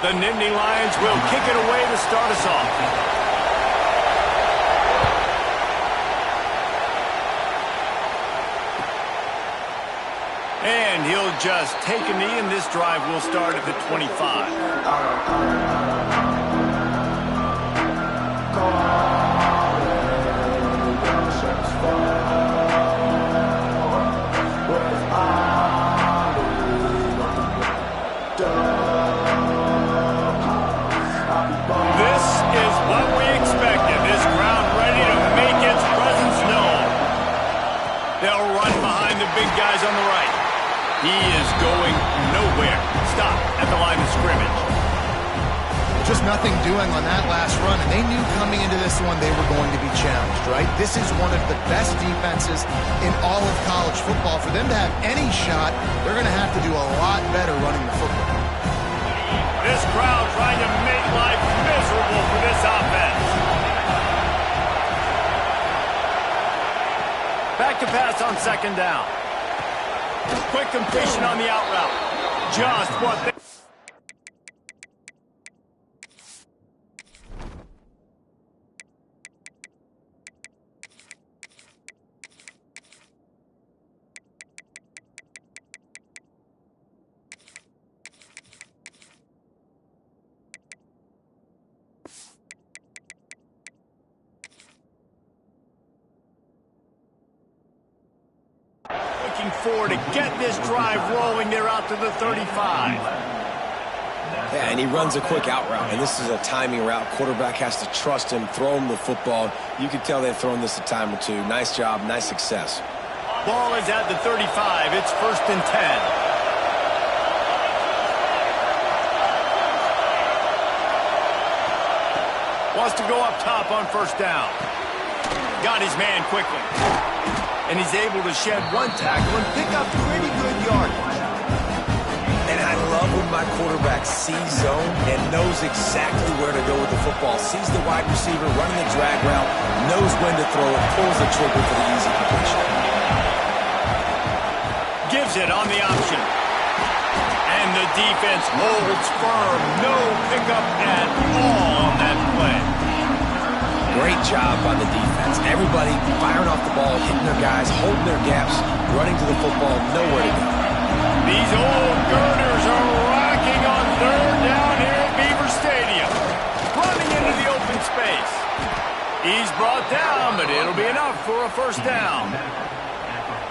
The Nittany Lions will kick it away to start us off. And he'll just take a knee, and this drive will start at the 25. This is what we expected. This crowd ready to make its presence known. They'll run behind the big guys on the right. He is going nowhere. Stop at the line of scrimmage. Just nothing doing on that last run, and they knew coming into this one they were going to be challenged, right? This is one of the best defenses in all of college football. For them to have any shot, they're going to have to do a lot better running the football. This crowd trying to make life miserable for this offense. Back to pass on second down. Quick completion on the out route. Just what they... Looking forward to get this drive rolling. They're out to the 35. Yeah, and he runs a quick out route, and this is a timing route. Quarterback has to trust him, throw him the football. You can tell they've thrown this a time or two. Nice job, nice success. Ball is at the 35. It's 1st and 10. Wants to go up top on 1st down. Got his man quickly. And he's able to shed one tackle and pick up pretty good yardage. And I love when my quarterback sees zone and knows exactly where to go with the football. Sees the wide receiver running the drag route, knows when to throw it, pulls the trigger for the easy completion. Gives it on the option. And the defense holds firm. No pickup at all on that play. Great job by the defense. Everybody firing off the ball, hitting their guys, holding their gaps, running to the football, nowhere to go. These old girders are rocking on 3rd down here at Beaver Stadium. Running into the open space. He's brought down, but it'll be enough for a 1st down.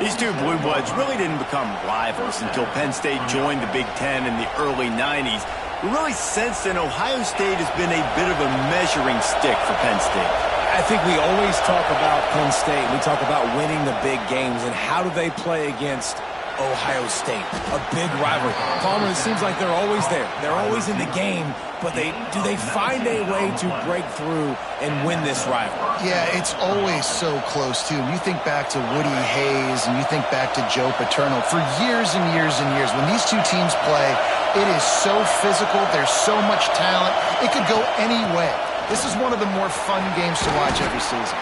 These two Blue Bloods really didn't become rivals until Penn State joined the Big Ten in the early 90s. We really sense that Ohio State has been a bit of a measuring stick for Penn State. I think we always talk about Penn State. We talk about winning the big games, and how do they play against Ohio State? A big rivalry. Palmer, it seems like they're always there. They're always in the game, but do they find a way to break through and win this rivalry? Yeah, it's always so close, too. You think back to Woody Hayes and you think back to Joe Paterno. For years and years and years, when these two teams play, it is so physical. There's so much talent. It could go any way. This is one of the more fun games to watch every season.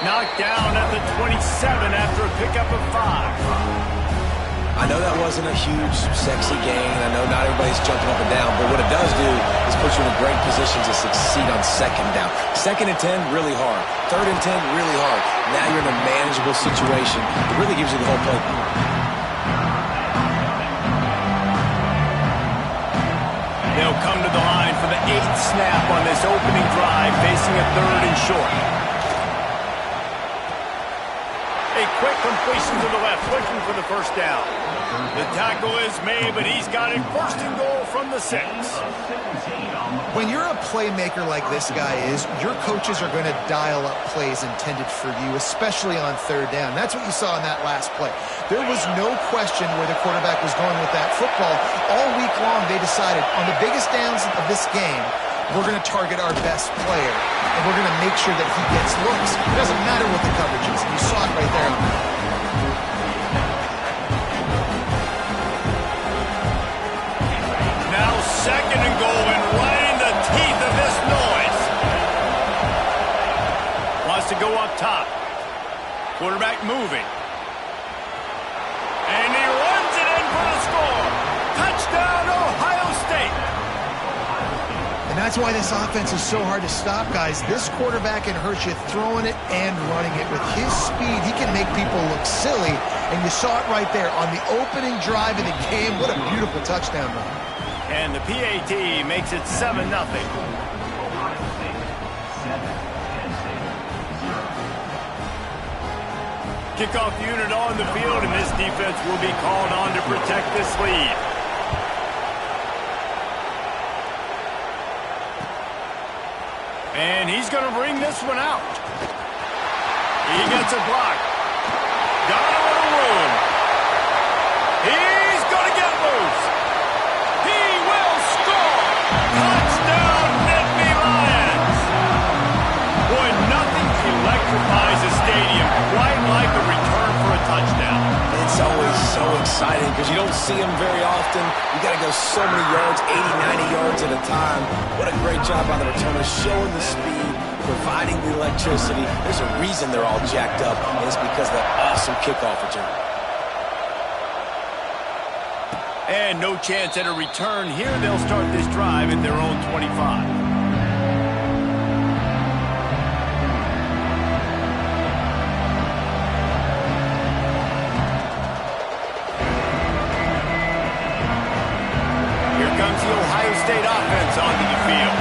Knocked down at the 27 after a pickup of 5. I know that wasn't a huge, sexy gain. I know not everybody's jumping up and down, but what it does do is put you in a great position to succeed on 2nd down. 2nd and 10, really hard. 3rd and 10, really hard. Now you're in a manageable situation. It really gives you the whole play. They'll come to the line for the 8th snap on this opening drive, facing a 3rd and short. A quick completion to the left, looking for the 1st down. The tackle is made, but he's got it 1st and goal from the 6. When you're a playmaker like this guy is, your coaches are going to dial up plays intended for you, especially on 3rd down. That's what you saw in that last play. There was no question where the quarterback was going with that football. All week long, they decided on the biggest downs of this game, we're going to target our best player, and we're going to make sure that he gets looks. It doesn't matter what the coverage is. You saw it right there. Now 2nd and goal, and right in the teeth of this noise. Wants to go up top. Quarterback moving. And he runs it in for the score. Touchdown, Ohio State. That's why this offense is so hard to stop, guys. This quarterback can hurt you throwing it and running it. With his speed, he can make people look silly, and you saw it right there on the opening drive of the game. What a beautiful touchdown run. And the PAT makes it 7-0. Kickoff unit on the field, and this defense will be called on to protect this lead. And he's going to bring this one out. He gets a block. Got a little room. He's going to get loose. He will score. Touchdown, Nittany Lions. Boy, nothing electrifies a stadium quite like a return for a touchdown. It's always so exciting because you don't see them very often. You got to go so many yards, 80, 90 yards at a time. What a great job by the returner, showing the speed, providing the electricity. There's a reason they're all jacked up, and it's because of that awesome kickoff return. And no chance at a return here. They'll start this drive at their own 25. Comes the Ohio State offense onto the field.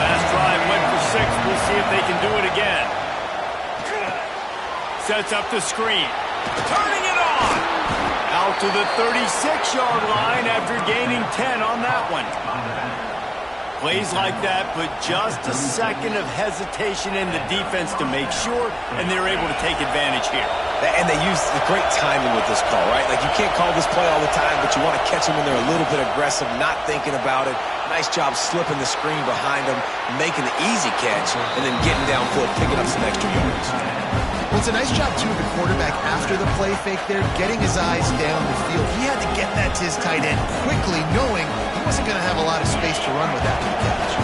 Last drive went for 6. We'll see if they can do it again. Sets up the screen. Turning it on. Out to the 36-yard line after gaining 10 on that one. Plays like that put just a second of hesitation in the defense to make sure, and they're able to take advantage here. And they use the great timing with this call, right? Like, you can't call this play all the time, but you want to catch them when they're a little bit aggressive, not thinking about it. Nice job slipping the screen behind them, making the easy catch, and then getting downfield, picking up some extra yards. Well, it's a nice job, too, of the quarterback after the play fake there, getting his eyes down the field. He had to get that to his tight end quickly, knowing he wasn't going to have a lot of space to run with that catch.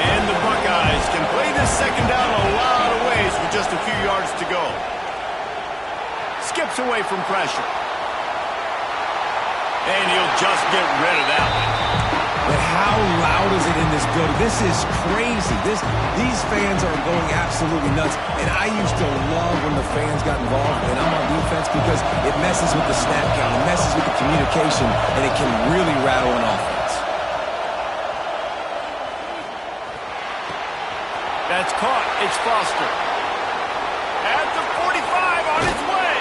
And the Buckeyes can play this second down a lot of ways with just a few yards to go. Skips away from pressure. And he'll just get rid of that one. But how loud is it in this building? This is crazy. These fans are going absolutely nuts. And I used to love when the fans got involved, and I'm on defense, because it messes with the snap count, it messes with the communication, and it can really rattle an offense. That's caught. It's Foster. At the 45 on its way.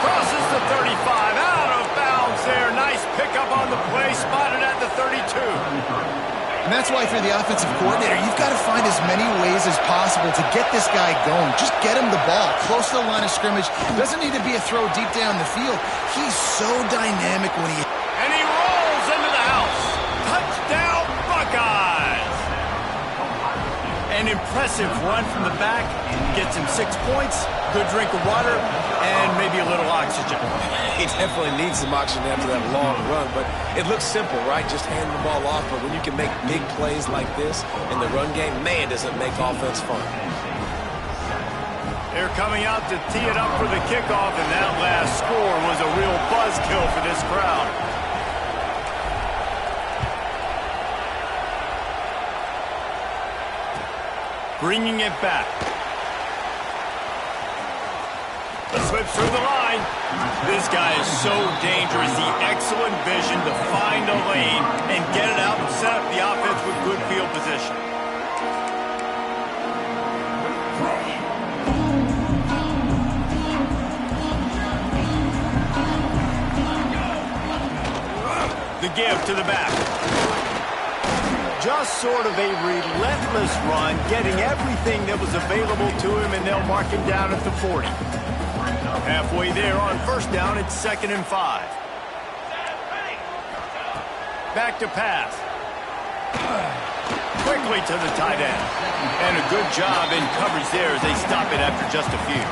Crosses the 35. Out of bounds there. Nice pickup on the play. Spotted at the 32. And that's why, if you're the offensive coordinator, you've got to find as many ways as possible to get this guy going. Just get him the ball close to the line of scrimmage. Doesn't need to be a throw deep down the field. He's so dynamic when he... And he rolls into the house. Touchdown, Buckeyes. An impressive run from the back. Gets him 6 points. Good drink of water. And maybe a little oxygen. He definitely needs some oxygen after that long run, but it looks simple, right? Just hand the ball off, but when you can make big plays like this in the run game, man, does it make offense fun. They're coming out to tee it up for the kickoff, and that last score was a real buzzkill for this crowd. Bringing it back. Slips through the line. This guy is so dangerous. The excellent vision to find a lane and get it out and set up the offense with good field position. The give to the back. Just sort of a relentless run, getting everything that was available to him, and they'll mark him down at the 40. Halfway there on first down, it's 2nd and 5. Back to pass. Quickly to the tight end. And a good job in coverage there as they stop it after just a few.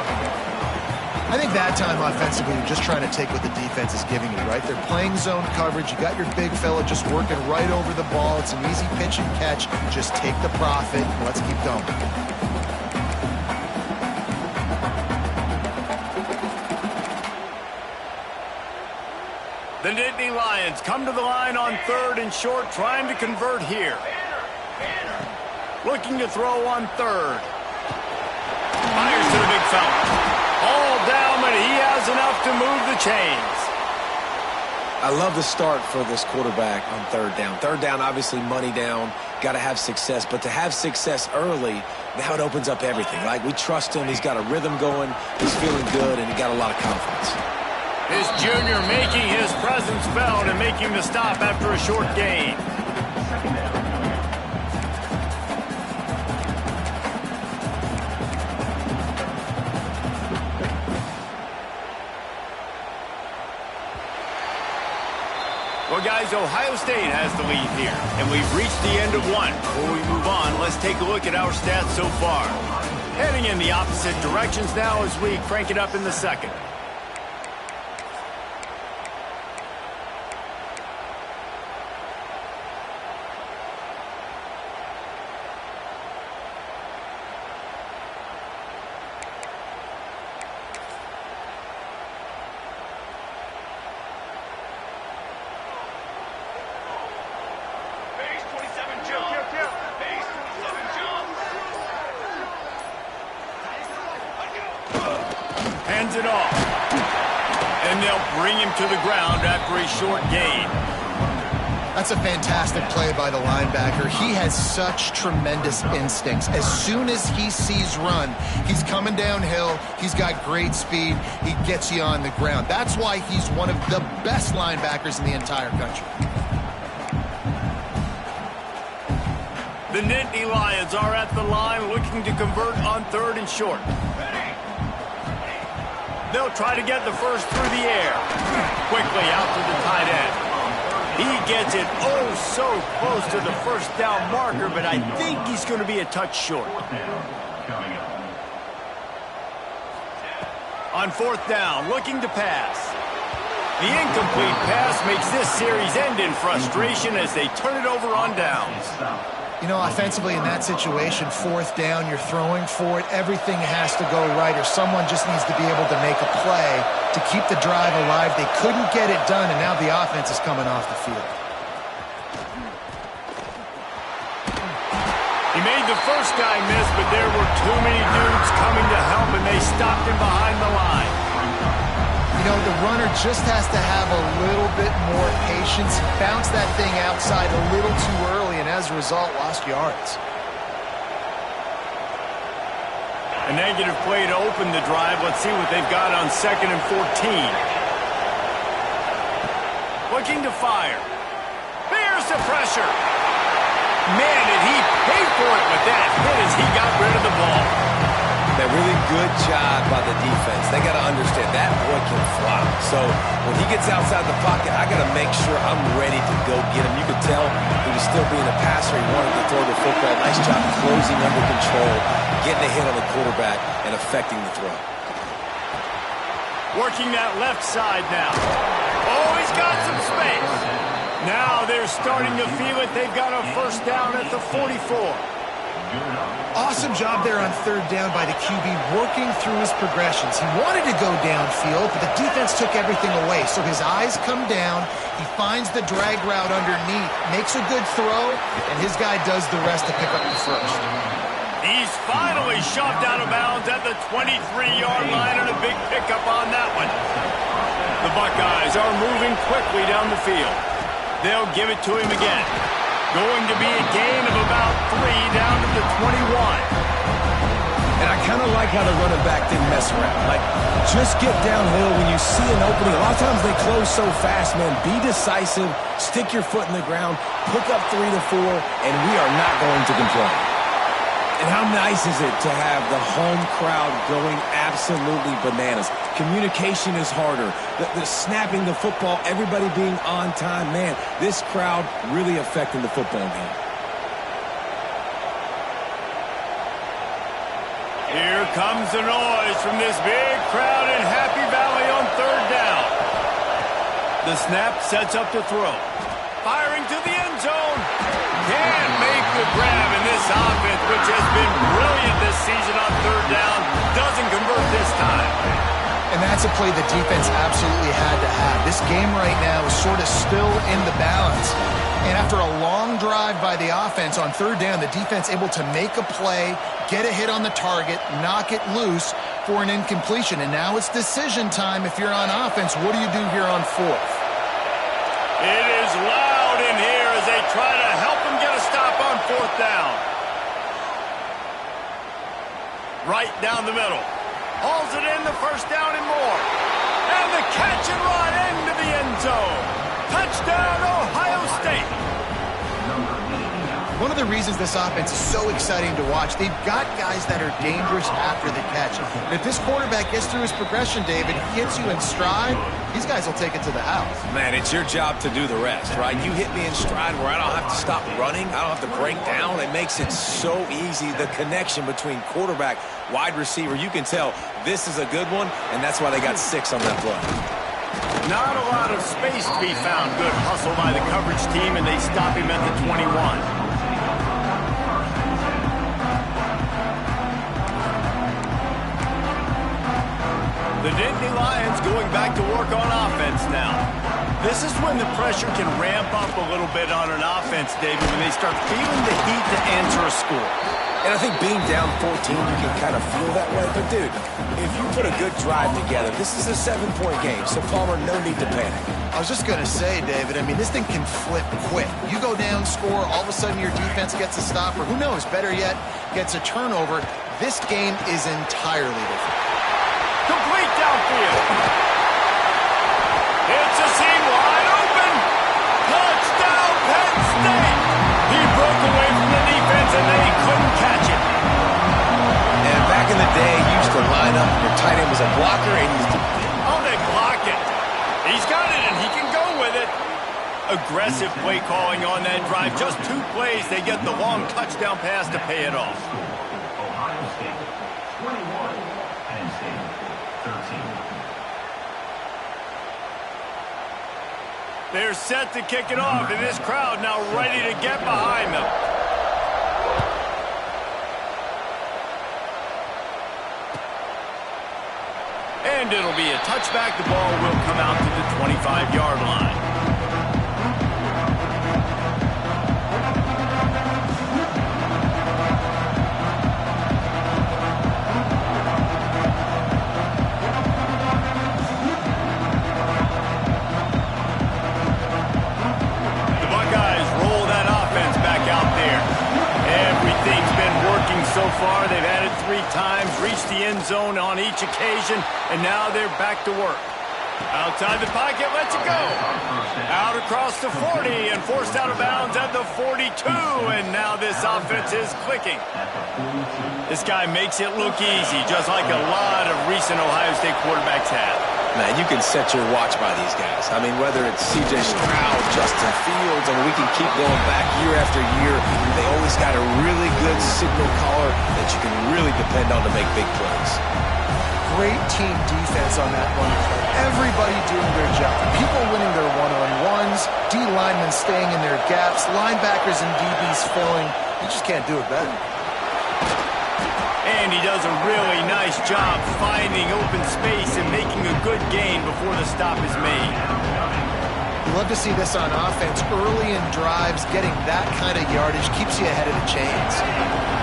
I think that time offensively, you're just trying to take what the defense is giving you, right? They're playing zone coverage. You got your big fella just working right over the ball. It's an easy pitch and catch. Just take the profit. Let's keep going. The Nittany Lions come to the line on 3rd and short, trying to convert here. Looking to throw on third. Fires to the big fella. All down, but he has enough to move the chains. I love the start for this quarterback on third down. Third down, obviously money down, got to have success. But to have success early, now it opens up everything. Like, we trust him. He's got a rhythm going. He's feeling good, and he got a lot of confidence. This junior making his presence felt and making the stop after a short gain. Well, guys, Ohio State has the lead here, and we've reached the end of one. Before we move on, let's take a look at our stats so far. Heading in the opposite directions now as we crank it up in the second. Hands it off. And they'll bring him to the ground after a short gain. That's a fantastic play by the linebacker. He has such tremendous instincts. As soon as he sees run, he's coming downhill. He's got great speed. He gets you on the ground. That's why he's one of the best linebackers in the entire country. The Nittany Lions are at the line looking to convert on third and short. They'll try to get the first through the air. Quickly out to the tight end. He gets it oh so close to the first down marker, but I think he's going to be a touch short. On fourth down, looking to pass. The incomplete pass makes this series end in frustration as they turn it over on downs. You know, offensively in that situation, fourth down, you're throwing for it. Everything has to go right, or someone just needs to be able to make a play to keep the drive alive. They couldn't get it done, and now the offense is coming off the field. He made the first guy miss, but there were too many dudes coming to help, and they stopped him behind the line. You know, the runner just has to have a little bit more patience. He bounced that thing outside a little too early, and as a result, lost yards. A negative play to open the drive. Let's see what they've got on 2nd and 14. Looking to fire. There's the pressure. Man, did he pay for it with that hit as he got rid of the ball. That really good job by the defense. They got to understand that boy can fly. So when he gets outside the pocket, I got to make sure I'm ready to go get him. You could tell he was still being a passer. He wanted to throw the football. Nice job closing under control, getting a hit on the quarterback, and affecting the throw. Working that left side now. Oh, he's got some space. Now they're starting to feel it. They've got a first down at the 44. Awesome job there on third down by the QB, working through his progressions. He wanted to go downfield, but the defense took everything away. So his eyes come down, he finds the drag route underneath, makes a good throw, and his guy does the rest to pick up the first. He's finally shoved out of bounds at the 23-yard line, and a big pickup on that one. The Buckeyes are moving quickly down the field. They'll give it to him again. Going to be a gain of about 3 down to the 21. And I kind of like how the running back didn't mess around. Like, just get downhill when you see an opening. A lot of times they close so fast, man. Be decisive, stick your foot in the ground, pick up 3 to 4, and we are not going to complain. And how nice is it to have the home crowd going absolutely bananas? Communication is harder. The snapping the football, everybody being on time. Man, this crowd really affecting the football game. Here comes the noise from this big crowd in Happy Valley on third down. The snap sets up to throw. Firing to the end zone. Can't make the grab, in this offense, which has been brilliant this season on third down, doesn't convert this time. And that that's a play the defense absolutely had to have. This game right now is sort of still in the balance. And after a long drive by the offense on third down, the defense able to make a play, get a hit on the target, knock it loose for an incompletion. And now it's decision time if you're on offense. What do you do here on fourth? It is loud in here as they try to help him get a stop on fourth down. Right down the middle. Hauls it in, the first down and more. And the catch and run into the end zone. Touchdown, Ohio State. One of the reasons this offense is so exciting to watch, they've got guys that are dangerous after the catch. And if this quarterback gets through his progression, David, he hits you in stride, these guys will take it to the house. Man, it's your job to do the rest, right? You hit me in stride where I don't have to stop running. I don't have to break down. It makes it so easy. The connection between quarterback, wide receiver, you can tell this is a good one, and that's why they got 6 on that play. Not a lot of space to be found. Good hustle by the coverage team, and they stop him at the 21. The Nittany Lions going back to work on offense now. This is when the pressure can ramp up a little bit on an offense, David, when they start feeling the heat to answer a score. And I think being down 14, you can kind of feel that way. But, dude, if you put a good drive together, this is a 7-point game, so, Palmer, no need to panic. I was just going to say, David, I mean, this thing can flip quick. You go down, score, all of a sudden your defense gets a stop, or who knows, better yet, gets a turnover. This game is entirely different. Complete downfield. It's a seam wide open. Touchdown, Penn State. He broke away from the defense and they couldn't catch it. And back in the day, you used to line up, your tight end was a blocker, and Oh, they block it. He's got it and he can go with it. Aggressive play calling on that drive. Just 2 plays, they get the long touchdown pass to pay it off. Ohio State, 21, Penn State, 13. They're set to kick it off, and this crowd now ready to get behind them. And it'll be a touchback. The ball will come out to the 25-yard line. So far, they've had it 3 times, reached the end zone on each occasion, and now they're back to work. Outside the pocket, lets it go. Out across the 40 and forced out of bounds at the 42, and now this offense is clicking. This guy makes it look easy, just like a lot of recent Ohio State quarterbacks have. Man, you can set your watch by these guys. I mean, whether it's C.J. Stroud, Justin Fields, and we can keep going back year after year, they always got a really good signal caller that you can really depend on to make big plays. Great team defense on that one play. Everybody doing their job. People winning their one-on-ones, D linemen staying in their gaps, linebackers and DBs filling. You just can't do it better. And he does a really nice job finding open space and making a good gain before the stop is made. Love to see this on offense. Early in drives, getting that kind of yardage keeps you ahead of the chains.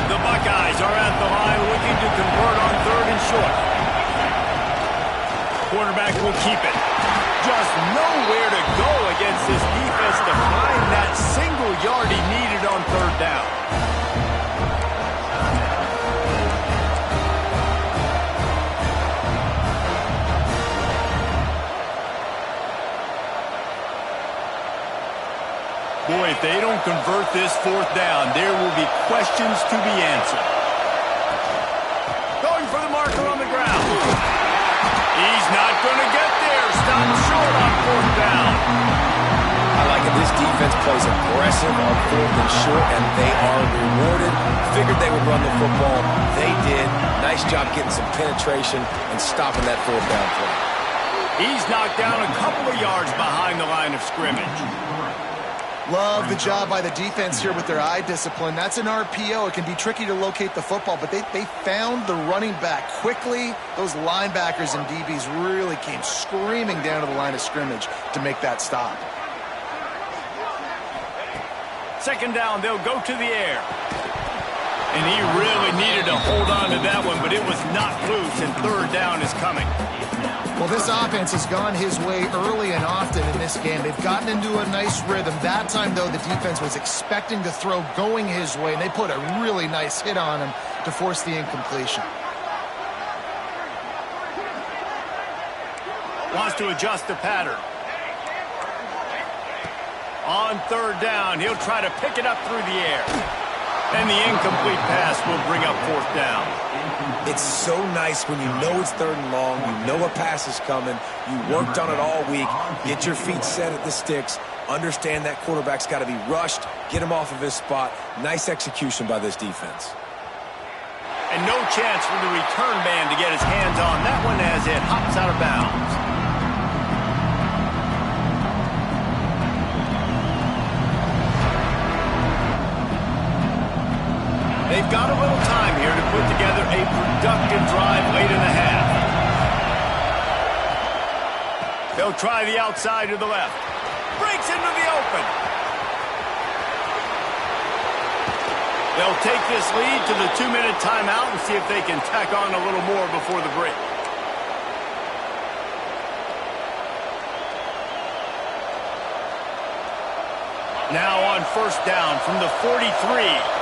The Buckeyes are at the line looking to convert on 3rd and short. Quarterback will keep it. Just nowhere to go against this defense to find that single yard he needed on 3rd down. Boy, if they don't convert this 4th down, there will be questions to be answered. Going for the marker on the ground. He's not going to get there. Stopped short on 4th down. I like it. This defense plays aggressive on 4th and short, and they are rewarded. Figured they would run the football. They did. Nice job getting some penetration and stopping that 4th down play. He's knocked down a couple of yards behind the line of scrimmage. Love the job by the defense here with their eye discipline. That's an RPO. It can be tricky to locate the football, but they found the running back quickly. Those linebackers and DBs really came screaming down to the line of scrimmage to make that stop. Second down, they'll go to the air. And he really needed to hold on to that one, but it was not loose, and third down is coming. Well, this offense has gone his way early and often in this game. They've gotten into a nice rhythm. That time, though, the defense was expecting to throw going his way, and they put a really nice hit on him to force the incompletion. Wants to adjust the pattern. On third down, he'll try to pick it up through the air. And the incomplete pass will bring up fourth down. It's so nice when you know it's third and long, you know a pass is coming, you worked on it all week, get your feet set at the sticks, understand that quarterback's got to be rushed, get him off of his spot. Nice execution by this defense. And no chance for the return man to get his hands on that one as it hops out of bounds. They've got a little time here to put together a productive drive late in the half. They'll try the outside to the left. Breaks into the open. They'll take this lead to the 2-minute timeout and see if they can tack on a little more before the break. Now on first down from the 43.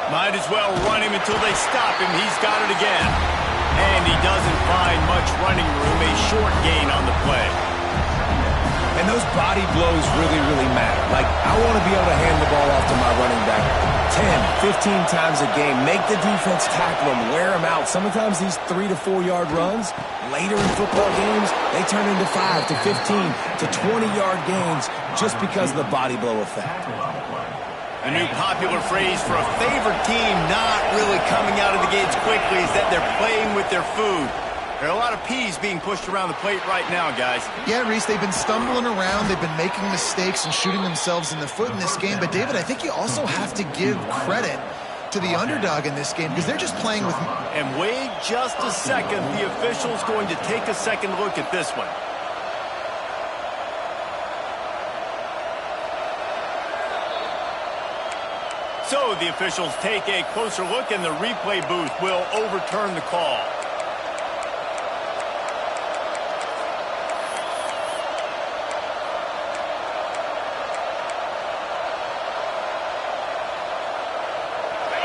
Might as well run him until they stop him. He's got it again. And he doesn't find much running room. A short gain on the play. And those body blows really, really matter. Like, I want to be able to hand the ball off to my running back 10, 15 times a game. Make the defense tackle him, wear him out. Sometimes these 3 to 4 yard runs, later in football games, they turn into 5 to 15 to 20 yard gains just because of the body blow effect. A new popular phrase for a favored team not really coming out of the gates quickly is that they're playing with their food. There are a lot of peas being pushed around the plate right now, guys. Yeah, Reese, they've been stumbling around. They've been making mistakes and shooting themselves in the foot in this game. But, David, I think you also have to give credit to the underdog in this game because they're just playing with... And wait just a second. The official's going to take a second look at this one. So the officials take a closer look, and the replay booth will overturn the call.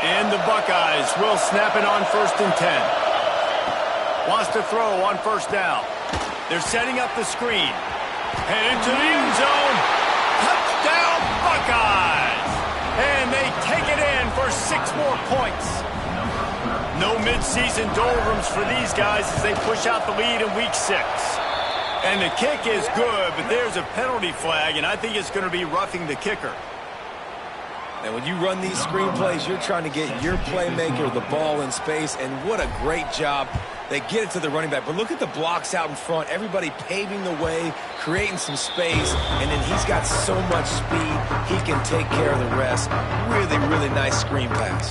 And the Buckeyes will snap it on 1st and 10. Wants to throw on first down. They're setting up the screen. And into the end zone. Touchdown, Buckeyes! And they take it in for 6 more points. No midseason doldrums for these guys as they push out the lead in week 6. And the kick is good, but there's a penalty flag, and I think it's going to be roughing the kicker. And when you run these screenplays, you're trying to get your playmaker the ball in space, and what a great job. They get it to the running back, but look at the blocks out in front. Everybody paving the way, creating some space, and then he's got so much speed, he can take care of the rest. Really, really nice screen pass.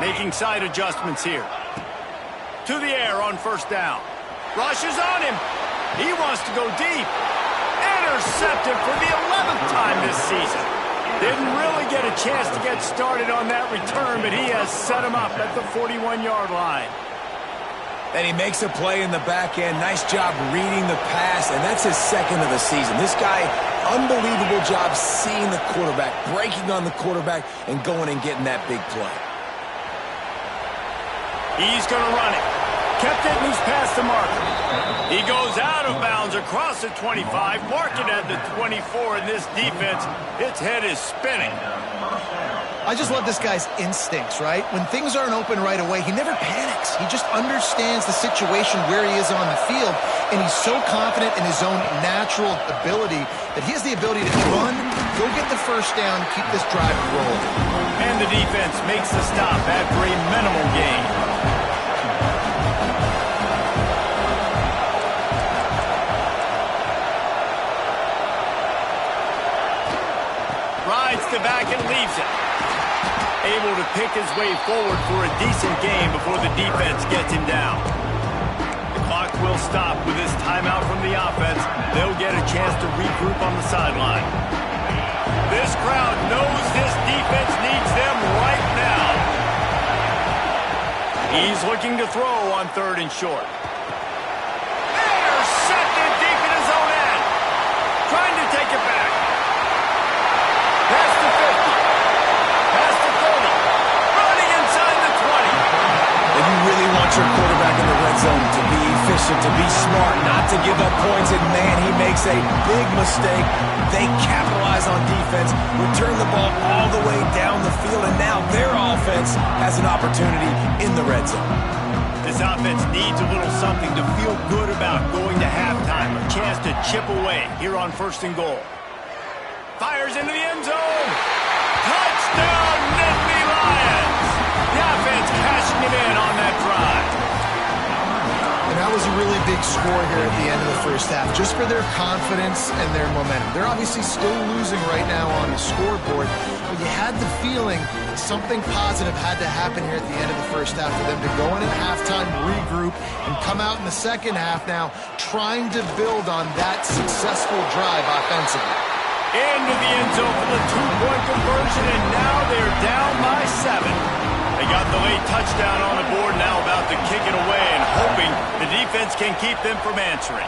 Making side adjustments here. To the air on first down. Rushes on him. He wants to go deep. Intercepted for the 11th time this season. Didn't really get a chance to get started on that return, but he has set him up at the 41-yard line. And he makes a play in the back end. Nice job reading the pass, and that's his 2nd of the season. This guy, unbelievable job seeing the quarterback, breaking on the quarterback, and going and getting that big play. He's going to run it. Kept it loose past the marker. He goes out of bounds across the 25, marked it at the 24, and this defense, its head is spinning. I just love this guy's instincts, right? When things aren't open right away, he never panics. He just understands the situation where he is on the field, and he's so confident in his own natural ability that he has the ability to run, go get the first down, keep this drive rolling. And the defense makes the stop after a minimal gain. Rides to back and leaves it. Able to pick his way forward for a decent game before the defense gets him down. The clock will stop with this timeout from the offense. They'll get a chance to regroup on the sideline. This crowd knows this defense needs them right now. He's looking to throw on 3rd and short. Intercepted deep in his own end. Trying to take it back. Past the 50. Past the 30. Running inside the 20. And you really want your quarterback in the red zone to be efficient, to be smart, not to give up points. And, man, he makes a big mistake. They capitalize on defense, return the ball all the way down the field, and now their offense has an opportunity in the red zone. This offense needs a little something to feel good about going to halftime. A chance to chip away here on 1st and goal. Fires into the end zone. Touchdown, Nittany Lions. The offense cashing it in on that drive. And that was a really big score here at the end of the first half, just for their confidence and their momentum. They're obviously still losing right now on the scoreboard, but you had the feeling something positive had to happen here at the end of the first half for them to go in at halftime, regroup, and come out in the second half now trying to build on that successful drive offensively. Into the end zone for the 2-point conversion, and now they're down by 7. They got the late touchdown on the board, now about to kick it away and hoping the defense can keep them from answering.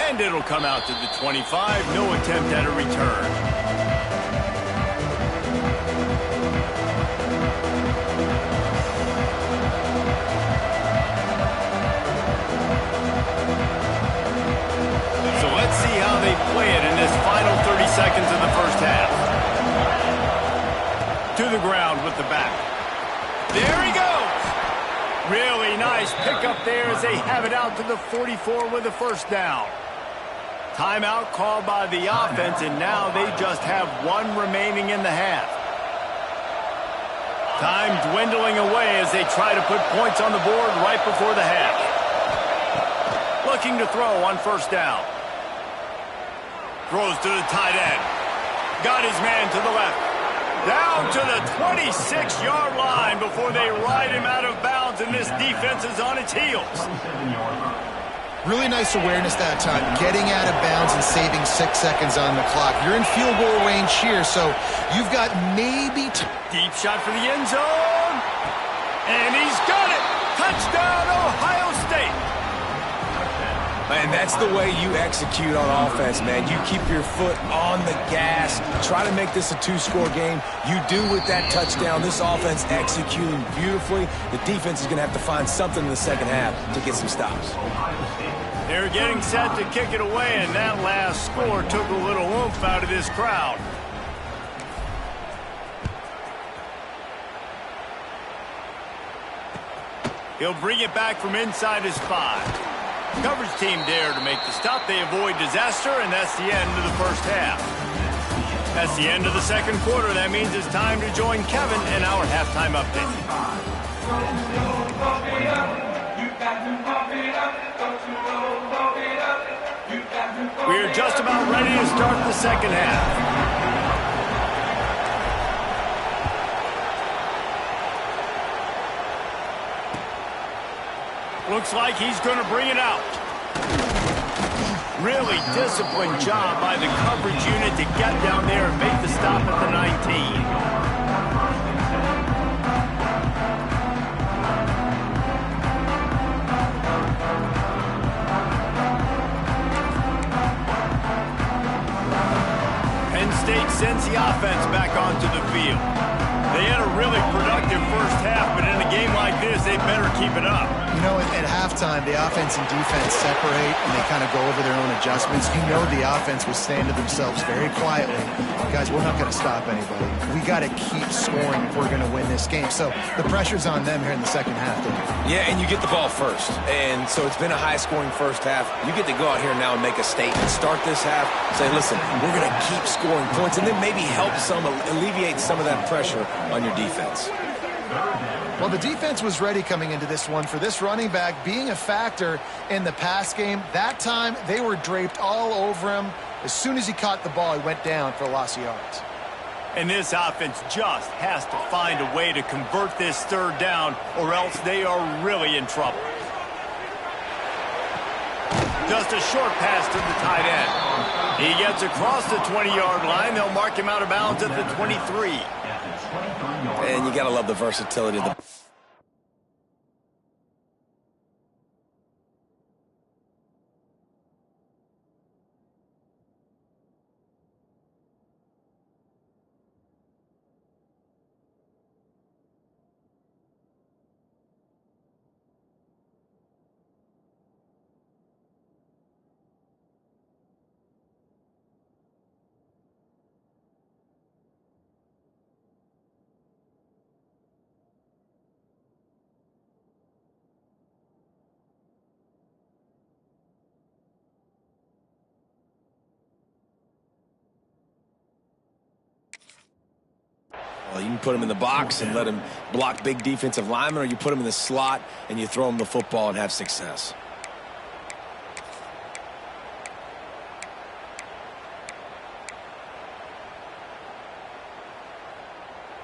And it'll come out to the 25, no attempt at a return. So let's see how they play it in this final 30 seconds of the first half. To the ground with the back. There he goes. Really nice pickup there as they have it out to the 44 with a first down. Timeout called by the offense, and now they just have 1 remaining in the half. Time dwindling away as they try to put points on the board right before the half. Looking to throw on first down. Throws to the tight end. Got his man to the left. Down to the 26-yard line before they ride him out of bounds, and this defense is on its heels. Really nice awareness that time, getting out of bounds and saving 6 seconds on the clock. You're in field goal range here, so you've got maybe... Deep shot for the end zone. And he's got it. Touchdown, Ohio State. And that's the way you execute on offense, man. You keep your foot on the gas. Try to make this a 2-score game. You do with that touchdown. This offense executing beautifully. The defense is going to have to find something in the second half to get some stops. They're getting set to kick it away, and that last score took a little oomph out of this crowd. He'll bring it back from inside his 5. Coverage team there to make the stop. They avoid disaster, and that's the end of the first half. That's the end of the second quarter. That means it's time to join Kevin in our halftime update. We're just about ready to start the second half. Looks like he's going to bring it out. Really disciplined job by the coverage unit to get down there and make the stop at the 19. Penn State sends the offense back onto the field. They had a really productive first half, but in a game like this, they better keep it up. You know, at halftime, the offense and defense separate, and they kind of go over their own adjustments. You know the offense was saying to themselves very quietly, guys, we're not going to stop anybody. We got to keep scoring if we're going to win this game. So the pressure's on them here in the second half. Yeah, and you get the ball first. And so it's been a high-scoring first half. You get to go out here now and make a statement. Start this half, say, listen, we're going to keep scoring points, and then maybe help alleviate some of that pressure on your defense. Well, the defense was ready coming into this one for this running back being a factor in the pass game. That time, they were draped all over him. As soon as he caught the ball, he went down for a loss of yards. And this offense just has to find a way to convert this third down, or else they are really in trouble. Just a short pass to the tight end. He gets across the 20-yard line. They'll mark him out of bounds at the 23. And you got to love the versatility of the... Well, you can put him in the box and let him block big defensive linemen, or you put him in the slot and you throw him the football and have success.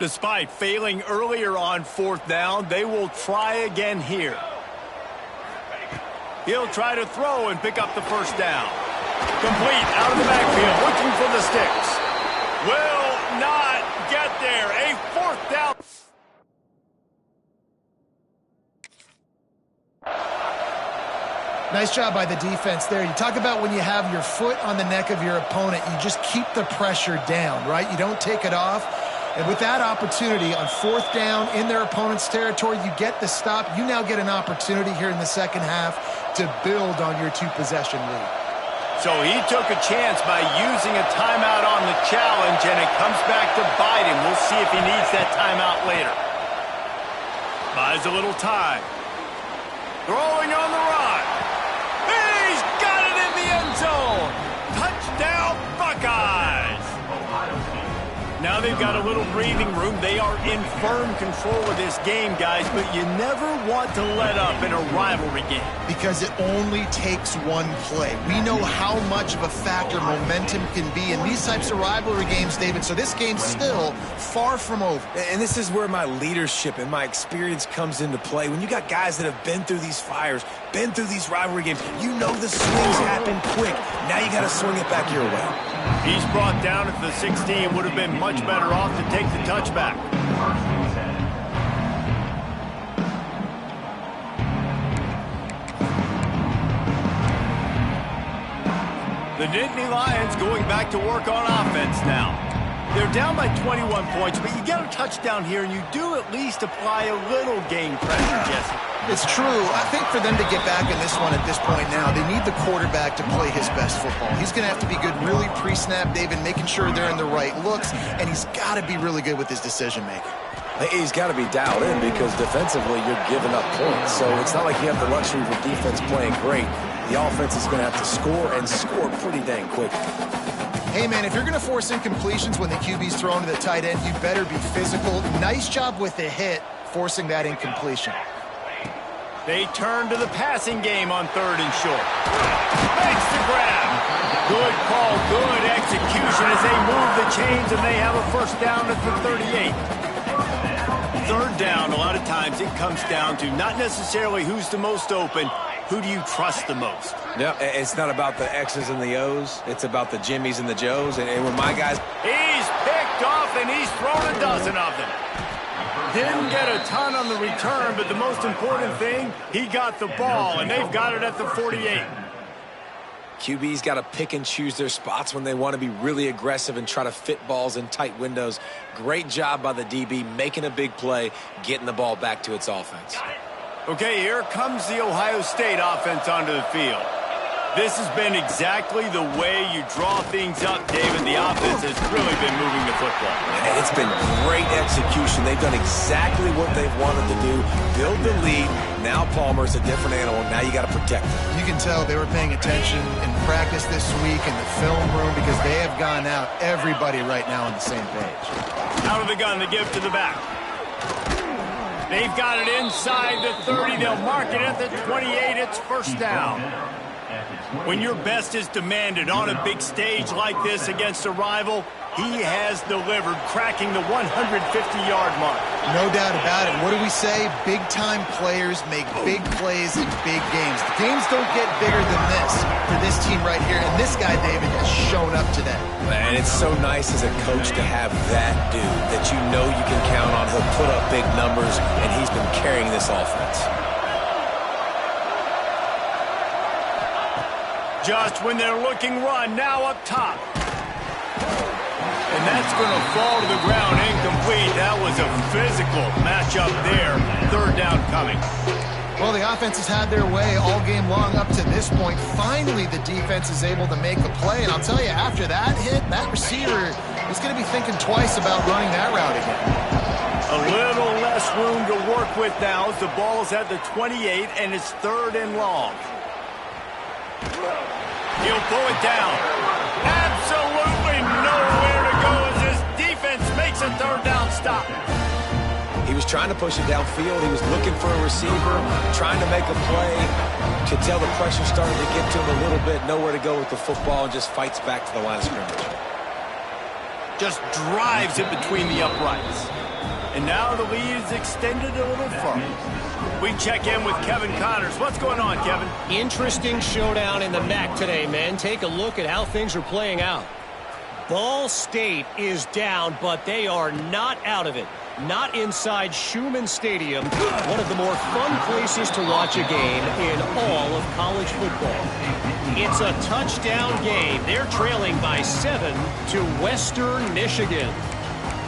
Despite failing earlier on fourth down, they will try again here. He'll try to throw and pick up the first down. Complete out of the backfield, looking for the sticks. Will not get there. A fourth down. Nice job by the defense there. You talk about when you have your foot on the neck of your opponent, you just keep the pressure down, right? You don't take it off. And with that opportunity on fourth down in their opponent's territory, you get the stop. You now get an opportunity here in the second half to build on your two-possession lead. So he took a chance by using a timeout on the challenge, and it comes back to bite him. We'll see if he needs that timeout later. Buys a little time. Throwing on the run. He's got it in the end zone. Touchdown, Buckeyes. Now they've got a little breathing room. They are in firm control of this game, guys, but you never want to let up in a rivalry game. Because it only takes one play. We know how much of a factor momentum can be in these types of rivalry games, David, so this game's still far from over. And this is where my leadership and my experience comes into play. When you got guys that have been through these fires, been through these rivalry games, you know the swings happen quick. Now you got to swing it back your way. He's brought down at the 16. Would have been much better off to take the touchback. The Nittany Lions going back to work on offense now. They're down by 21 points, but you get a touchdown here, and you do at least apply a little game pressure, Jesse. It's true. I think for them to get back in this one at this point now, they need the quarterback to play his best football. He's going to have to be good really pre-snap, David, making sure they're in the right looks, and he's got to be really good with his decision-making. He's got to be dialed in because defensively you're giving up points. So it's not like you have the luxury of your defense playing great. The offense is going to have to score and score pretty dang quick. Hey, man, if you're going to force incompletions when the QB's thrown to the tight end, you better be physical. Nice job with the hit, forcing that incompletion. They turn to the passing game on third and short. Makes the grab. Good call, good execution as they move the chains, and they have a first down at the 38. Third down, a lot of times it comes down to not necessarily who's the most open, who do you trust the most? Yeah, it's not about the X's and the O's. It's about the Jimmies and the Joes. And when my guys... He's picked off, and he's thrown a dozen of them. Didn't get a ton on the return, but the most important thing, he got the ball, and they've got it at the 48. QB's got to pick and choose their spots when they want to be really aggressive and try to fit balls in tight windows. Great job by the DB making a big play, getting the ball back to its offense. Okay, here comes the Ohio State offense onto the field. This has been exactly the way you draw things up, David. The offense has really been moving the football. And it's been great execution. They've done exactly what they've wanted to do. Build the lead. Now Palmer's a different animal. Now you got to protect him. You can tell they were paying attention in practice this week in the film room because they have gone out, everybody right now on the same page. Out of the gun to give to the back. They've got it inside the 30. They'll mark it at the 28. It's first down. When your best is demanded on a big stage like this against a rival, he has delivered, cracking the 150-yard mark. No doubt about it. What do we say? Big-time players make big plays in big games. The games don't get bigger than this for this team right here, and this guy, David, has shown up today. And it's so nice as a coach to have that dude that you know you can count on. He'll put up big numbers, and he's been carrying this offense. Just when they're looking run, now up top. And that's going to fall to the ground incomplete. That was a physical matchup there. Third down coming. Well, the offense has had their way all game long up to this point. Finally, the defense is able to make a play. And I'll tell you, after that hit, that receiver is going to be thinking twice about running that route again. A little less room to work with now as the ball's at the 28, and it's third and long. He'll pull it down. Absolutely nowhere to go as his defense makes a third down stop. He was trying to push it downfield. He was looking for a receiver, trying to make a play. Could tell the pressure started to get to him a little bit. Nowhere to go with the football and just fights back to the line of scrimmage. Just drives it between the uprights. And now the lead is extended a little further. We check in with Kevin Connors. What's going on, Kevin? Interesting showdown in the MAC today, man. Take a look at how things are playing out. Ball State is down, but they are not out of it. Not inside Schumann Stadium, one of the more fun places to watch a game in all of college football. It's a touchdown game. They're trailing by 7 to Western Michigan.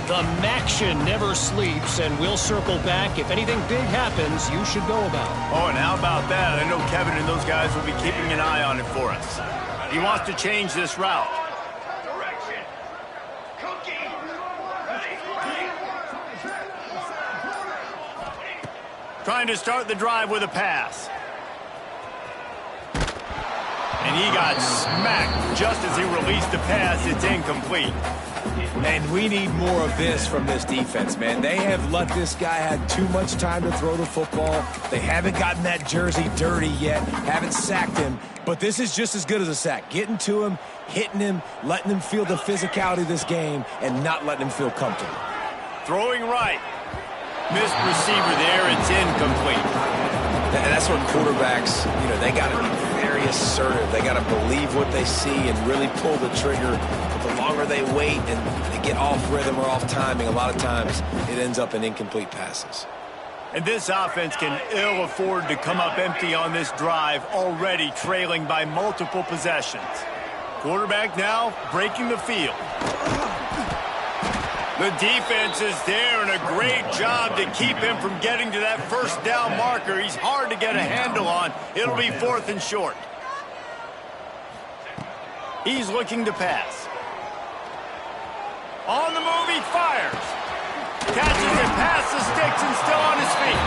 The Maction never sleeps, and we'll circle back. If anything big happens, you should know about it. Oh, and how about that? I know Kevin and those guys will be keeping an eye on it for us. He wants to change this route. Trying to start the drive with a pass. And he got smacked just as he released the pass. It's incomplete. And we need more of this from this defense, man. They have let this guy have too much time to throw the football. They haven't gotten that jersey dirty yet, haven't sacked him. But this is just as good as a sack. Getting to him, hitting him, letting him feel the physicality of this game, and not letting him feel comfortable. Throwing right. Missed receiver there. It's incomplete. And that's what quarterbacks, they got to be very assertive. They got to believe what they see and really pull the trigger. But the longer they wait and they get off rhythm or off timing, a lot of times it ends up in incomplete passes. And this offense can ill afford to come up empty on this drive, already trailing by multiple possessions. Quarterback now breaking the field. The defense is there, and a great job to keep him from getting to that first down marker. He's hard to get a handle on. It'll be 4th and short. He's looking to pass. On the move, he fires. Catches it past the sticks and still on his feet.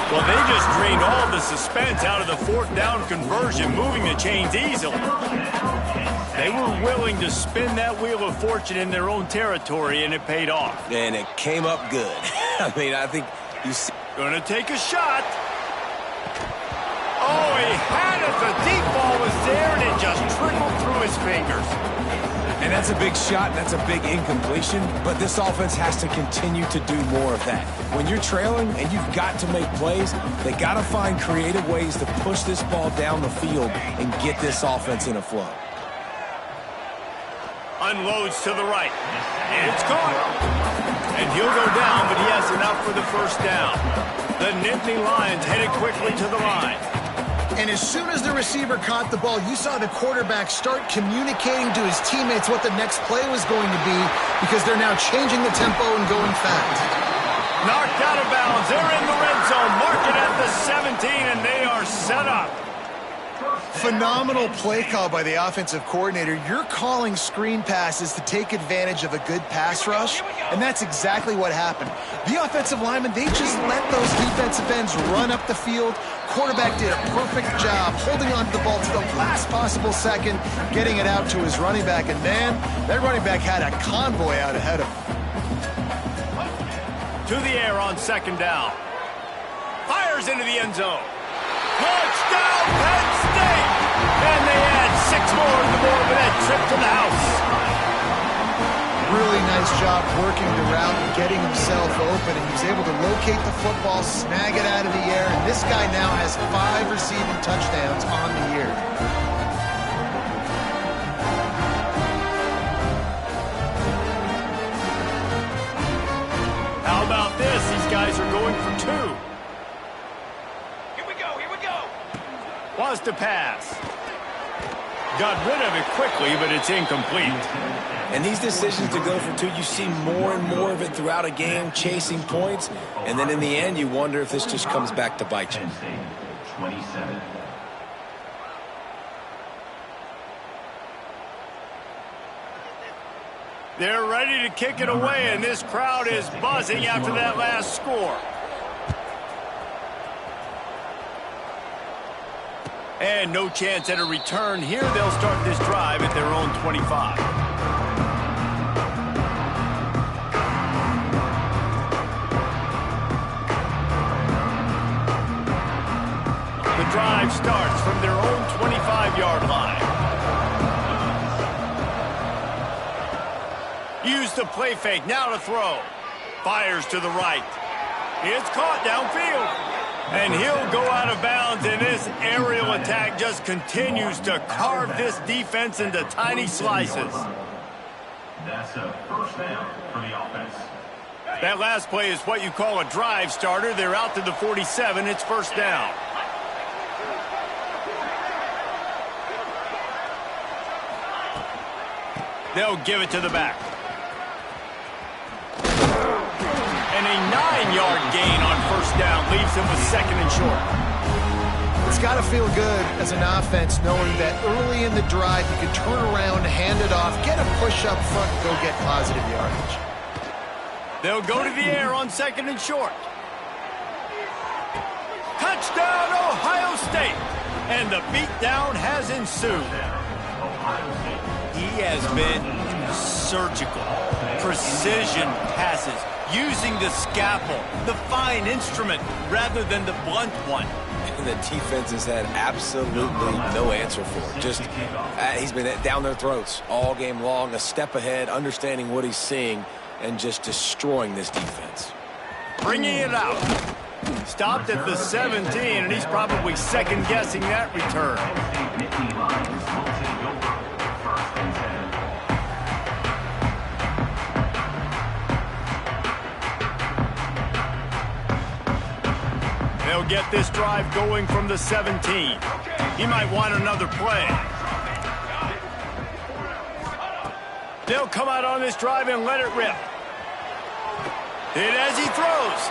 Well, they just drained all the suspense out of the 4th down conversion, moving the chains easily. They were willing to spin that wheel of fortune in their own territory, and it paid off. And it came up good. I think you see. Going to take a shot. Oh, he had it. The deep ball was there, and it just trickled through his fingers. And that's a big shot, and that's a big incompletion, but this offense has to continue to do more of that. When you're trailing and you've got to make plays, they got to find creative ways to push this ball down the field and get this offense in a flow. Unloads to the right. And it's caught. And he'll go down, but he has enough for the first down. The Nittany Lions headed quickly to the line. And as soon as the receiver caught the ball, you saw the quarterback start communicating to his teammates what the next play was going to be because they're now changing the tempo and going fast. Knocked out of bounds. They're in the red zone. Mark it at the 17, and they are set up. Phenomenal play call by the offensive coordinator. You're calling screen passes to take advantage of a good pass rush, and that's exactly what happened. The offensive linemen, they just let those defensive ends run up the field. Quarterback did a perfect job holding on to the ball to the last possible second, getting it out to his running back, and man, that running back had a convoy out ahead of him. To the air on second down. Fires into the end zone. Touchdown, Penn State! And they add 6 more to the board with that trip to the house. Really nice job working the route and getting himself open, and he was able to locate the football, snag it out of the air, and this guy now has 5 receiving touchdowns on the year. How about this? These guys are going for 2. Here we go. Wants to pass. Got rid of it quickly, but it's incomplete. And these decisions to go for 2, you see more and more of it throughout a game, chasing points. And then in the end, you wonder if this just comes back to bite you. 27. They're ready to kick it away, and this crowd is buzzing after that last score. And no chance at a return here. They'll start this drive at their own 25. The drive starts from their own 25-yard line. Use the play fake, now to throw. Fires to the right. It's caught downfield. And he'll go out of bounds, and this aerial attack just continues to carve this defense into tiny slices. That's a first down for the offense. That last play is what you call a drive starter. They're out to the 47. It's first down. They'll give it to the back. And a 9-yard gain on first down leaves him with second and short. It's got to feel good as an offense knowing that early in the drive you can turn around, hand it off, get a push up front, and go get positive yardage. They'll go to the air on second and short. Touchdown, Ohio State! And the beatdown has ensued. He has been surgical, precision passes, using the scalpel, the fine instrument, rather than the blunt one. And the defense has had absolutely no answer for it. Just, he's been down their throats all game long, a step ahead, understanding what he's seeing, and just destroying this defense. Bringing it out. Stopped at the 17, and he's probably second-guessing that return. They'll get this drive going from the 17. He might want another play. They'll come out on this drive and let it rip. Hit as he throws.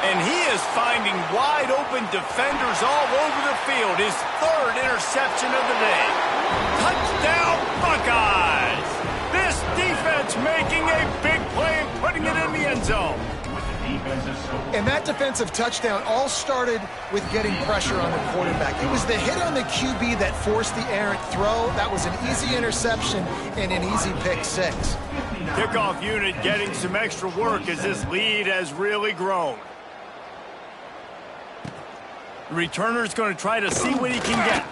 And he is finding wide-open defenders all over the field. His 3rd interception of the day. Touchdown, Buckeyes! This defense making a big play and putting it in the end zone. And that defensive touchdown all started with getting pressure on the quarterback. It was the hit on the QB that forced the errant throw. That was an easy interception and an easy pick 6. Kickoff unit getting some extra work as this lead has really grown. The returner's going to try to see what he can get.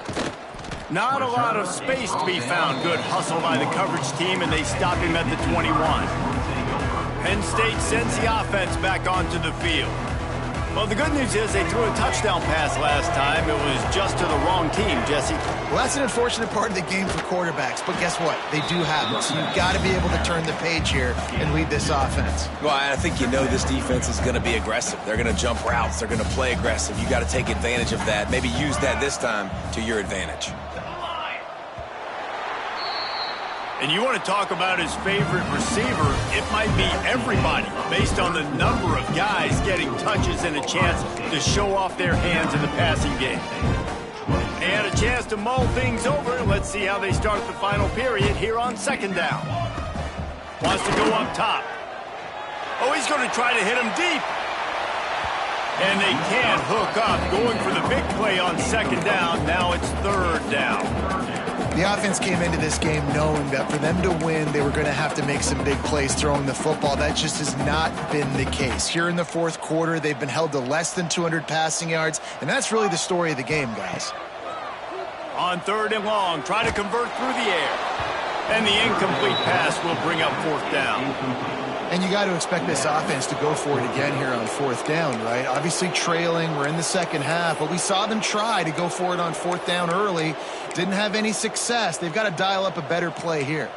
Not a lot of space to be found. Good hustle by the coverage team, and they stop him at the 21. Penn State sends the offense back onto the field. Well, the good news is they threw a touchdown pass last time. It was just to the wrong team, Jesse. Well, that's an unfortunate part of the game for quarterbacks, but guess what? They do have it, so you've got to be able to turn the page here and lead this offense. Well, I think this defense is going to be aggressive. They're going to jump routes. They're going to play aggressive. You got to take advantage of that. Maybe use that this time to your advantage. And you want to talk about his favorite receiver, it might be everybody based on the number of guys getting touches and a chance to show off their hands in the passing game. They had a chance to mull things over. Let's see how they start the final period here on second down. Wants to go up top. Oh, he's going to try to hit him deep. And they can't hook up, going for the big play on second down. Now it's third down. The offense came into this game knowing that for them to win, they were going to have to make some big plays throwing the football. That just has not been the case. Here in the fourth quarter, they've been held to less than 200 passing yards, and that's really the story of the game, guys. On third and long, try to convert through the air. And the incomplete pass will bring up fourth down. And you got to expect this offense to go for it again here on fourth down, right? Obviously trailing, we're in the second half, but we saw them try to go for it on fourth down early. Didn't have any success. They've got to dial up a better play here.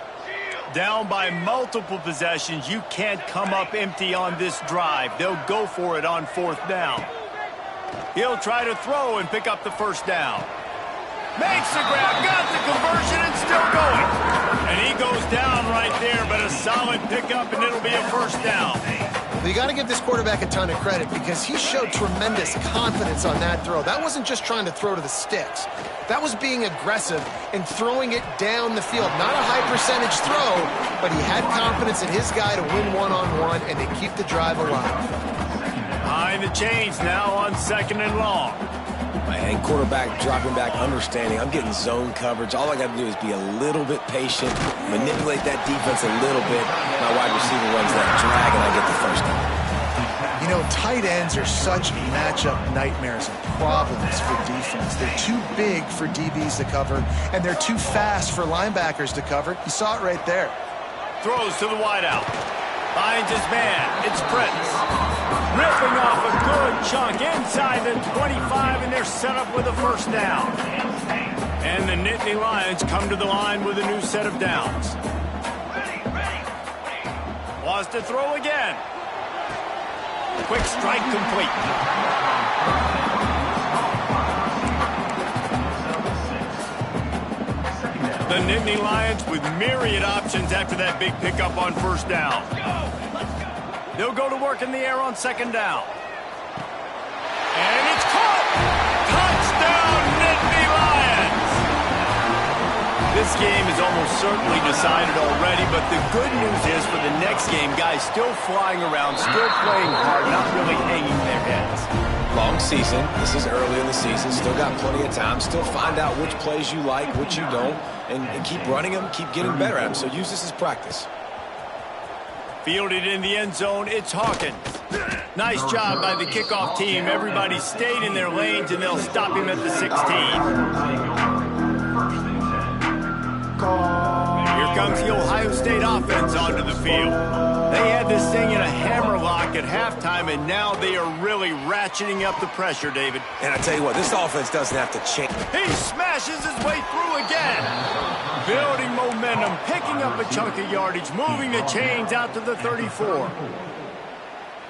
Down by multiple possessions, you can't come up empty on this drive. They'll go for it on fourth down. He'll try to throw and pick up the first down. Makes the grab, got the conversion, and still going. And he goes down right there, but a solid pickup, and it'll be a first down. Well, you got to give this quarterback a ton of credit because he showed tremendous confidence on that throw. That wasn't just trying to throw to the sticks. That was being aggressive and throwing it down the field. Not a high percentage throw, but he had confidence in his guy to win one-on-one, and they keep the drive alive. Behind the chains now on second and long. And quarterback dropping back, understanding I'm getting zone coverage. All I got to do is be a little bit patient, manipulate that defense a little bit. My wide receiver runs that drag, and I get the first down. You know, tight ends are such matchup nightmares and problems for defense. They're too big for DBs to cover, and they're too fast for linebackers to cover. You saw it right there. Throws to the wideout. Finds his man. It's Prince. Ripping off a good chunk inside the 25, and they're set up with a first down. And the Nittany Lions come to the line with a new set of downs. Wants to throw again. Quick strike complete. The Nittany Lions with myriad options after that big pickup on first down. They'll go to work in the air on second down. And it's caught! Touchdown, Nittany Lions! This game is almost certainly decided already, but the good news is for the next game, guys still flying around, still playing hard, not really hanging their heads. Long season. This is early in the season. Still got plenty of time. Still find out which plays you like, which you don't, and keep running them, keep getting better at them. So use this as practice. Fielded in the end zone, it's Hawkins. Nice job by the kickoff team. Everybody stayed in their lanes, and they'll stop him at the 16. Here comes the Ohio State offense onto the field. They had this thing in a hammerlock at halftime, and now they are really ratcheting up the pressure, David. And I tell you what, this offense doesn't have to change. He smashes his way through again. Building momentum, picking up a chunk of yardage, moving the chains out to the 34.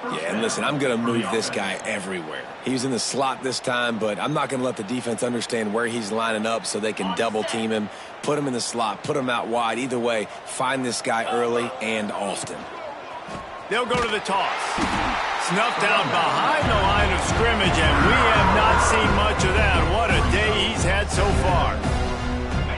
Yeah, and listen, I'm going to move this guy everywhere. He's in the slot this time, but I'm not going to let the defense understand where he's lining up so they can double team him, put him in the slot, put him out wide. Either way, find this guy early and often. They'll go to the toss. Snuffed out behind the line of scrimmage, and we have not seen much of that. What a day he's had so far.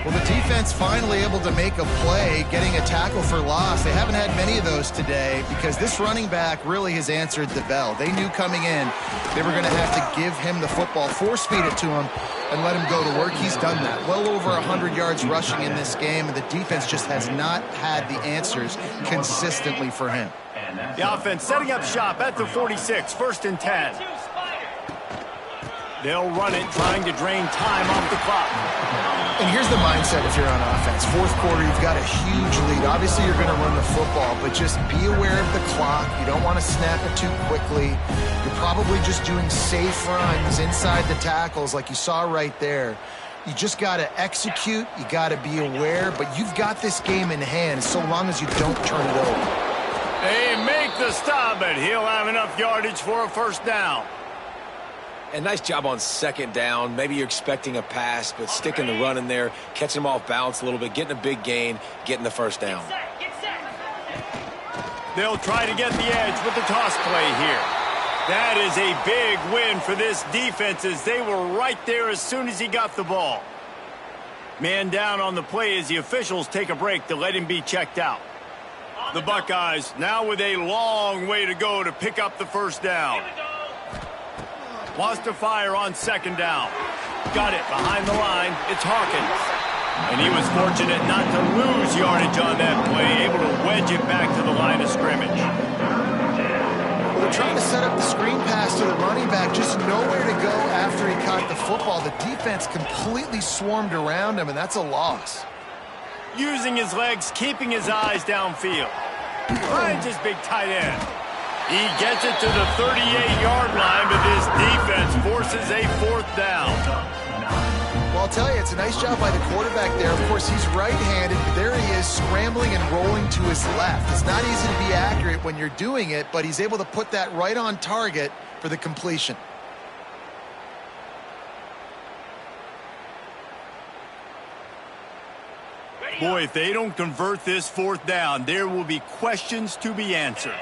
Well, the defense finally able to make a play, getting a tackle for loss. They haven't had many of those today because this running back really has answered the bell. They knew coming in they were going to have to give him the football, force-feed it to him, and let him go to work. He's done that. Well over 100 yards rushing in this game, and the defense just has not had the answers consistently for him. The offense setting up shop at the 46, first and 10. They'll run it, trying to drain time off the clock. And here's the mindset if you're on offense. Fourth quarter, you've got a huge lead. Obviously, you're going to run the football, but just be aware of the clock. You don't want to snap it too quickly. You're probably just doing safe runs inside the tackles like you saw right there. You just got to execute. You got to be aware, but you've got this game in hand so long as you don't turn it over. They make the stop, but he'll have enough yardage for a first down. And nice job on second down. Maybe you're expecting a pass, but sticking the run in there, catching them off balance a little bit, getting a big gain, getting the first down. They'll try to get the edge with the toss play here. That is a big win for this defense as they were right there as soon as he got the ball. Man down on the play as the officials take a break to let him be checked out. The Buckeyes now with a long way to go to pick up the first down. Wants to fire on second down. Got it behind the line. It's Hawkins. And he was fortunate not to lose yardage on that play, able to wedge it back to the line of scrimmage. They're trying to set up the screen pass to the running back, just nowhere to go after he caught the football. The defense completely swarmed around him, and that's a loss. Using his legs, keeping his eyes downfield. Finds his big tight end. He gets it to the 38-yard line, but this defense forces a fourth down. Well, I'll tell you, it's a nice job by the quarterback there. Of course, he's right-handed, but there he is scrambling and rolling to his left. It's not easy to be accurate when you're doing it, but he's able to put that right on target for the completion. Boy, if they don't convert this fourth down, there will be questions to be answered.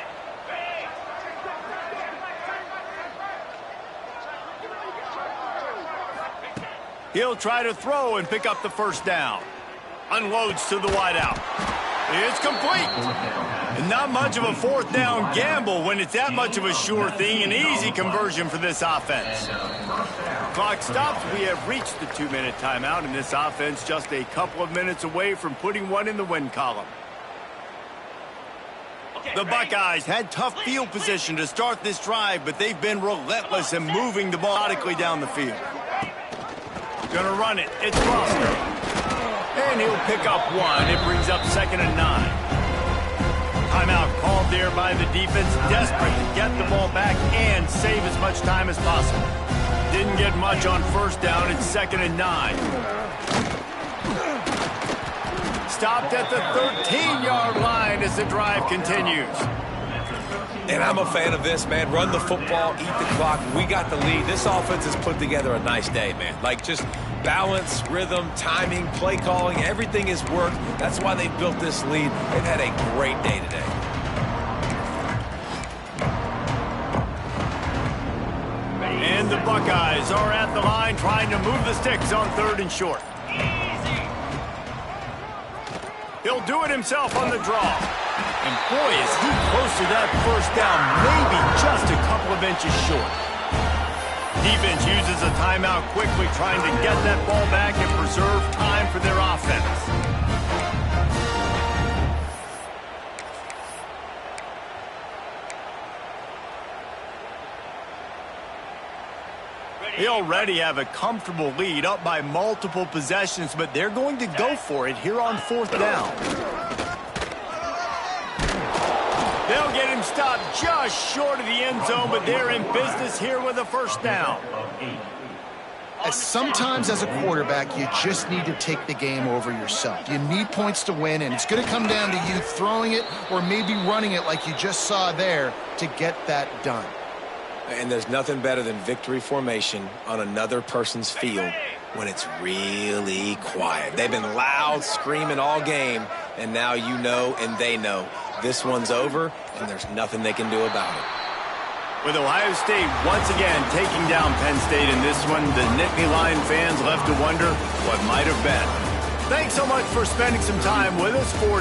He'll try to throw and pick up the first down. Unloads to the wideout. It's complete. And not much of a fourth down gamble when it's that much of a sure thing. An easy conversion for this offense. Clock stops. We have reached the 2-minute timeout, and this offense just a couple of minutes away from putting one in the win column. The Buckeyes had tough field position to start this drive, but they've been relentless in moving the ball methodically down the field. Gonna run it. It's Foster. And he'll pick up one. It brings up 2nd and 9. Timeout called there by the defense, desperate to get the ball back and save as much time as possible. Didn't get much on first down. It's 2nd and 9. Stopped at the 13-yard line as the drive continues. And I'm a fan of this, man. Run the football, eat the clock. We got the lead. This offense has put together a nice day, man. Like, just balance, rhythm, timing, play calling, everything has worked. That's why they built this lead. They've had a great day today. And the Buckeyes are at the line trying to move the sticks on 3rd and short. He'll do it himself on the draw. And boy, is he close to that first down, maybe just a couple of inches short. Defense uses a timeout quickly, trying to get that ball back and preserve time for their offense. They already have a comfortable lead, up by multiple possessions, but they're going to go for it here on 4th down. They'll get him stopped just short of the end zone, but they're in business here with a first down. Sometimes as a quarterback, you just need to take the game over yourself. You need points to win, and it's going to come down to you throwing it or maybe running it like you just saw there to get that done. And there's nothing better than victory formation on another person's field when it's really quiet. They've been loud, screaming all game, and now you know and they know this one's over, and there's nothing they can do about it. With Ohio State once again taking down Penn State in this one, the Nittany Lion fans left to wonder what might have been. Thanks so much for spending some time with us for